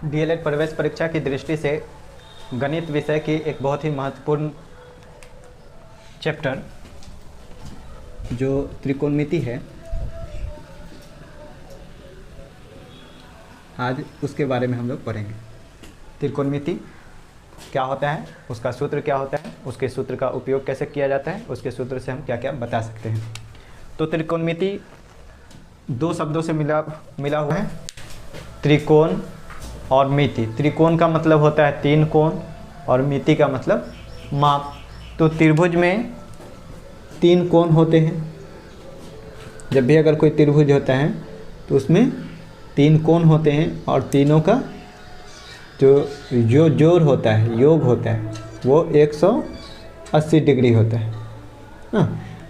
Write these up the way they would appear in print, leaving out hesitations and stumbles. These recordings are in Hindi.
डीएलएड प्रवेश परीक्षा की दृष्टि से गणित विषय की एक बहुत ही महत्वपूर्ण चैप्टर जो त्रिकोणमिति है, आज उसके बारे में हम लोग पढ़ेंगे। त्रिकोणमिति क्या होता है, उसका सूत्र क्या होता है, उसके सूत्र का उपयोग कैसे किया जाता है, उसके सूत्र से हम क्या क्या बता सकते हैं। तो त्रिकोणमिति दो शब्दों से मिला हुआ है, त्रिकोण और मिति। त्रिकोण का मतलब होता है तीन कोण और मिति का मतलब माप। तो त्रिभुज में तीन कोण होते हैं। जब भी अगर कोई त्रिभुज होता है तो उसमें तीन कोण होते हैं और तीनों का जो जोड़ होता है, योग होता है, वो 180 डिग्री होता है।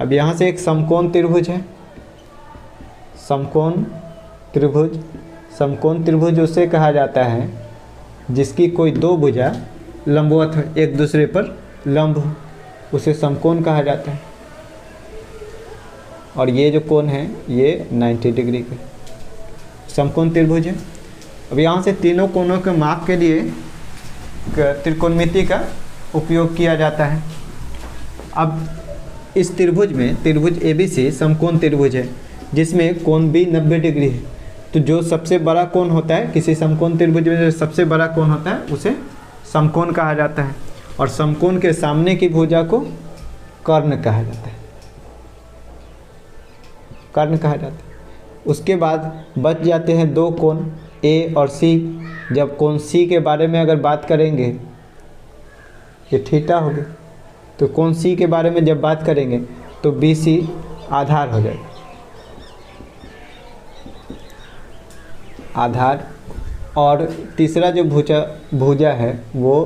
अब यहाँ से एक समकोण त्रिभुज है। समकोण त्रिभुज उसे कहा जाता है जिसकी कोई दो भुजा लंबवत हो, एक दूसरे पर लंब हो, उसे समकोण कहा जाता है। और ये जो कोण है ये 90 डिग्री के समकोण त्रिभुज है। अब यहाँ से तीनों कोणों के माप के लिए त्रिकोणमिति का उपयोग किया जाता है। अब इस त्रिभुज में त्रिभुज ABC समकोण त्रिभुज है जिसमें कोण भी 90 डिग्री है। तो जो सबसे बड़ा कोण होता है किसी समकोण त्रिभुज में, जो सबसे बड़ा कोण होता है उसे समकोण कहा जाता है। और समकोण के सामने की भुजा को कर्ण कहा जाता है, कर्ण कहा जाता है। उसके बाद बच जाते हैं दो कोण A और C। जब कोण C के बारे में अगर बात करेंगे, ये थीटा हो गया, तो कोण C के बारे में जब बात करेंगे तो BC आधार हो जाएगा, आधार। और तीसरा जो भुजा है वो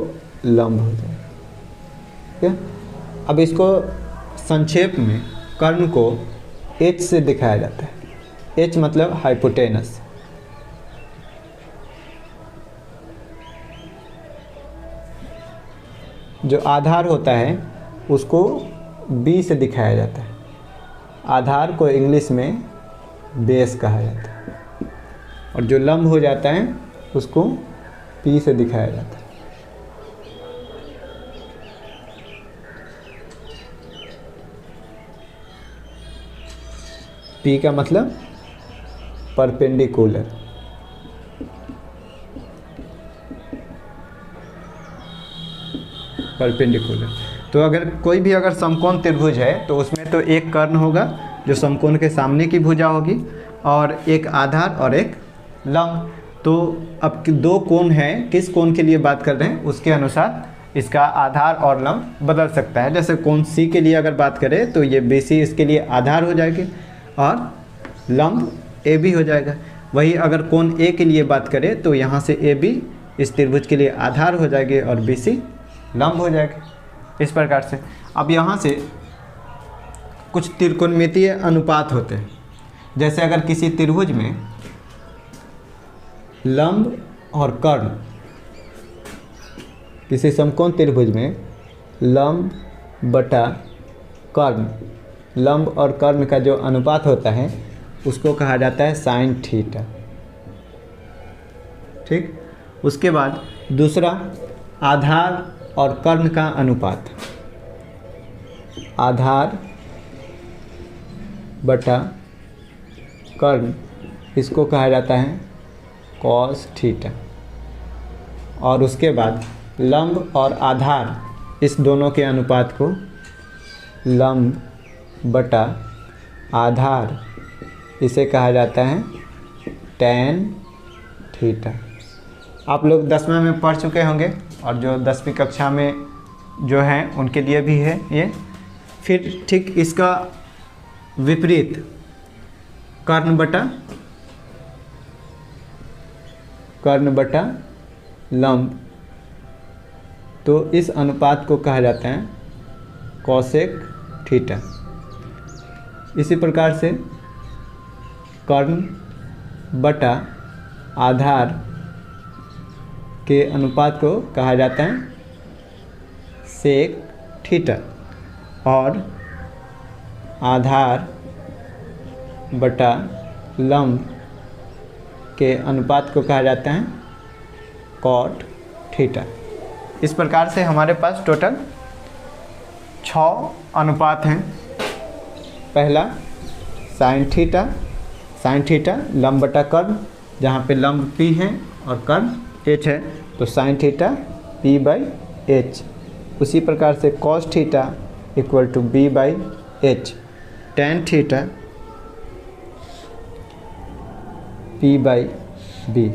लंब हो जाएगा। ठीक है। अब इसको संक्षेप में कर्ण को H से दिखाया जाता है। H मतलब हाइपोटेनस। जो आधार होता है उसको B से दिखाया जाता है। आधार को इंग्लिश में बेस कहा जाता है। और जो लंब हो जाता है उसको P से दिखाया जाता है। P का मतलब परपेंडिकुलर। तो अगर कोई भी अगर समकोण त्रिभुज है तो उसमें तो एक कर्ण होगा जो समकोण के सामने की भुजा होगी, और एक आधार और एक लंब। तो अब दो कोण हैं, किस कोण के लिए बात कर रहे हैं उसके अनुसार इसका आधार और लंब बदल सकता है। जैसे कोण C के लिए अगर बात करें तो ये BC इसके लिए आधार हो जाएगी और लंब AB हो जाएगा। वही अगर कोण A के लिए बात करें तो यहाँ से AB इस त्रिभुज के लिए आधार हो जाएगी और BC लंब हो जाएगी। इस प्रकार से अब यहाँ से कुछ त्रिकोणमितीय अनुपात होते हैं। जैसे अगर किसी त्रिभुज में लंब और कर्ण, किसी समकोण त्रिभुज में लंब बटा कर्ण, लंब और कर्ण का जो अनुपात होता है उसको कहा जाता है साइन थीटा। ठीक। उसके बाद दूसरा आधार और कर्ण का अनुपात, आधार बटा कर्ण, इसको कहा जाता है कॉस थीटा। और उसके बाद लंब और आधार, इस दोनों के अनुपात को लंब बटा आधार, इसे कहा जाता है टैन थीटा। आप लोग 10वें में पढ़ चुके होंगे और जो 10वीं कक्षा में जो हैं उनके लिए भी है ये। फिर ठीक इसका विपरीत कर्ण बटा लंब, तो इस अनुपात को कहा जाता है कोसेक थीटा। इसी प्रकार से कर्ण बटा आधार के अनुपात को कहा जाता है सेक थीटा, और आधार बटा लंब के अनुपात को कहा जाता है कॉट थीटा। इस प्रकार से हमारे पास टोटल 6 अनुपात हैं। पहला साइन थीटा लंब बटा कर्ण, जहाँ पे लंब P है और कर्ण H है, तो sine theta P by H। उसी प्रकार से cos theta equal to B by H, tan theta P by B।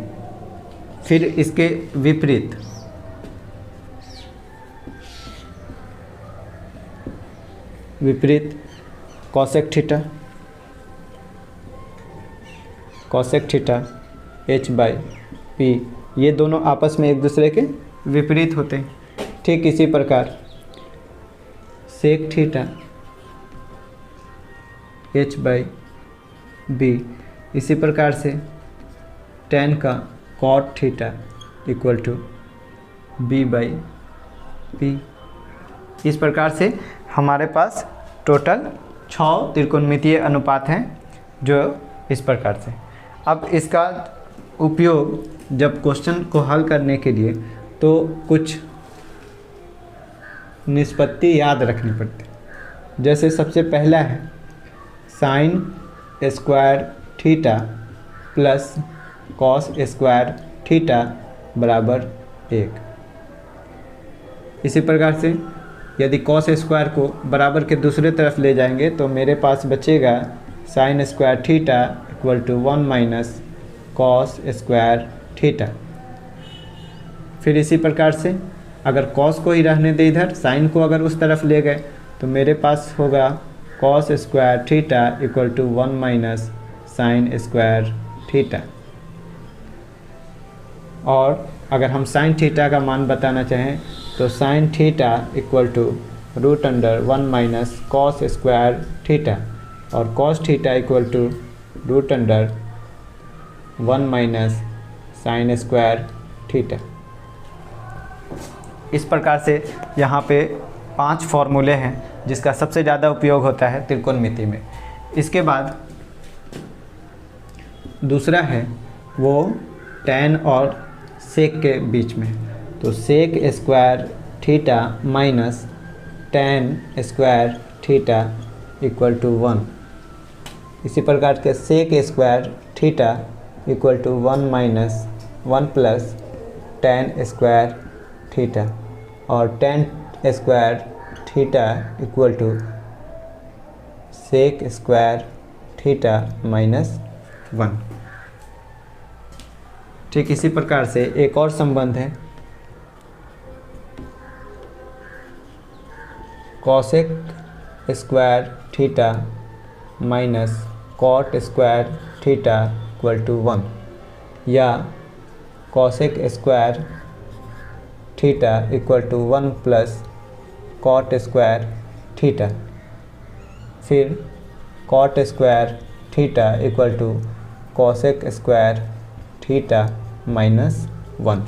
फिर इसके विपरीत cosec theta H by P। ये दोनों आपस में एक दूसरे के विपरीत होते हैं। ठीक इसी प्रकार sec theta H by B। इसी प्रकार से टेन का cot theta equal to B by P। इस प्रकार से हमारे पास टोटल 6 त्रिकोणमितीय अनुपात हैं, जो इस प्रकार से। अब इसका उपयोग जब क्वेश्चन को हल करने के लिए तो कुछ निष्पत्ति याद रखनी पड़ती है। जैसे सबसे पहला है sign square theta plus cos square theta बराबर 1। इसी प्रकार से यदि कॉस स्क्वायर को बराबर के दूसरे तरफ ले जाएंगे तो मेरे पास बचेगा sine square theta equal to 1 minus cos square theta. फिर इसी प्रकार से अगर कॉस को ही रहने दे इधर, साइन को अगर उस तरफ ले गए तो मेरे पास होगा cos square theta equal to 1 minus sine square theta. और अगर हम साइन थीटा का मान बताना चाहें तो sine theta equal to root under 1 minus cos square theta, और cos theta equal to root under 1 minus sine square theta. इस प्रकार से यहाँ पे 5 फॉर्मूले हैं जिसका सबसे ज़्यादा उपयोग होता है त्रिकोणमिति में। इसके बाद दूसरा है वो tan और सेक के बीच में, तो sec square theta minus tan square theta equal to 1। इसी प्रकार के sec square theta equal to 1 minus 1 plus tan square theta, और tan square theta equal to sec square theta minus 1। ठीक इसी प्रकार से एक और संबंध है cosec square theta minus cot square theta equal to 1, या cosec square theta equal to 1 plus cot square theta. फिर cot square theta equal to cosec square theta minus 1।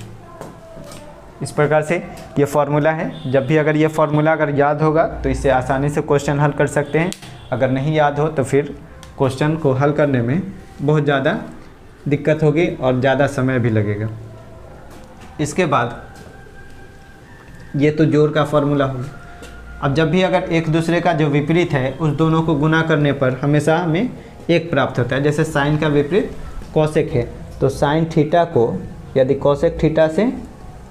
इस प्रकार से ये फार्मूला है। जब भी अगर ये फार्मूला अगर याद होगा तो इससे आसानी से क्वेश्चन हल कर सकते हैं। अगर नहीं याद हो तो फिर क्वेश्चन को हल करने में बहुत ज़्यादा दिक्कत होगी और ज़्यादा समय भी लगेगा। इसके बाद ये तो जोड़ का फार्मूला होगा। अब जब भी अगर एक दूसरे का जो विपरीत है उस दोनों को गुना करने पर हमेशा हमें 1 प्राप्त होता है। जैसे साइन का विपरीत कॉसेक है, तो साइन थीटा को यदि कॉसेक थीटा से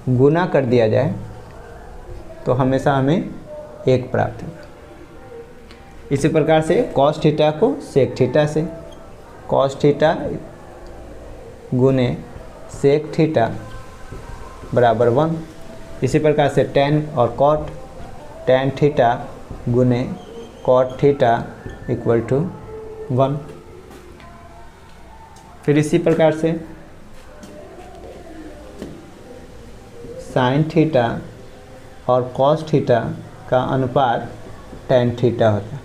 गुना कर दिया जाए तो हमेशा हमें 1 प्राप्त होगा। इसी प्रकार से कॉस थीटा को सेक थीटा से, कॉस थीटा गुने सेक थीटा बराबर 1। इसी प्रकार से टेन और कॉट, टेन थीटा गुने कॉट थीटा इक्वल टू 1। फिर इसी प्रकार से साइन थीटा और कॉस थीटा का अनुपात टेन थीटा होता है,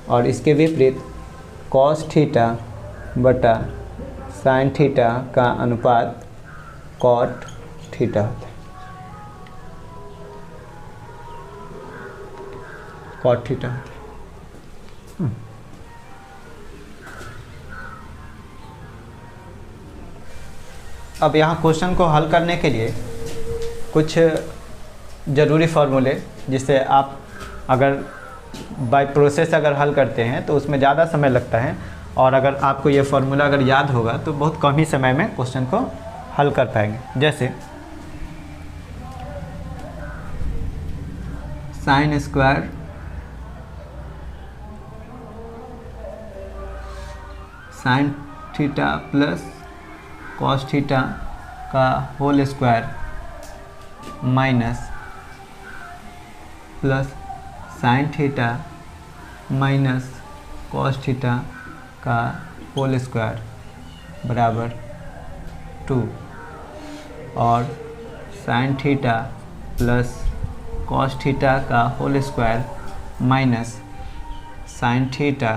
और इसके विपरीत कॉस थीटा बटा साइन थीटा का अनुपात कॉट थीटा होता है। कॉट थीटा अब यहाँ क्वेश्चन को हल करने के लिए कुछ ज़रूरी फार्मूले, जिससे आप अगर बाय प्रोसेस अगर हल करते हैं तो उसमें ज़्यादा समय लगता है, और अगर आपको ये फार्मूला अगर याद होगा तो बहुत कम ही समय में क्वेश्चन को हल कर पाएंगे। जैसे sine square sine theta plus cos theta का whole square minus plus sine theta minus cos theta का होल स्क्वायर बराबर 2, और sine theta plus cos theta का whole square minus sine theta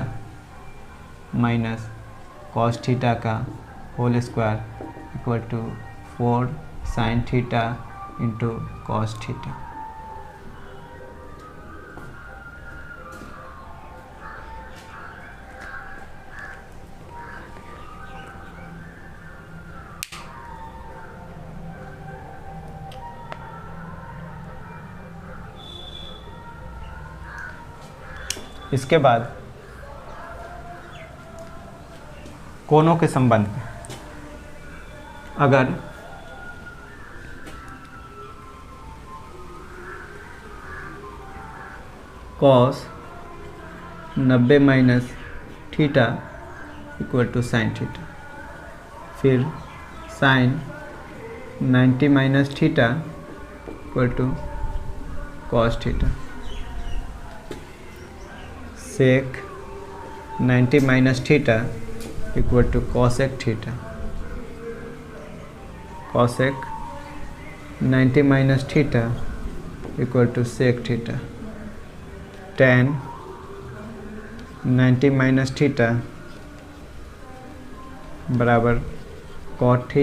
minus cos theta का whole square equal to 4 sine theta into cos theta. इसके बाद कोनों के संबंध में, अगर cos 90 minus theta equal to sine theta, फिर sine 90 minus theta equal to cos theta, sec 90 minus theta equal to cosec theta, cosec 90 minus theta equal to sec theta, tan 90 minus theta बराबर कॉट थीटा।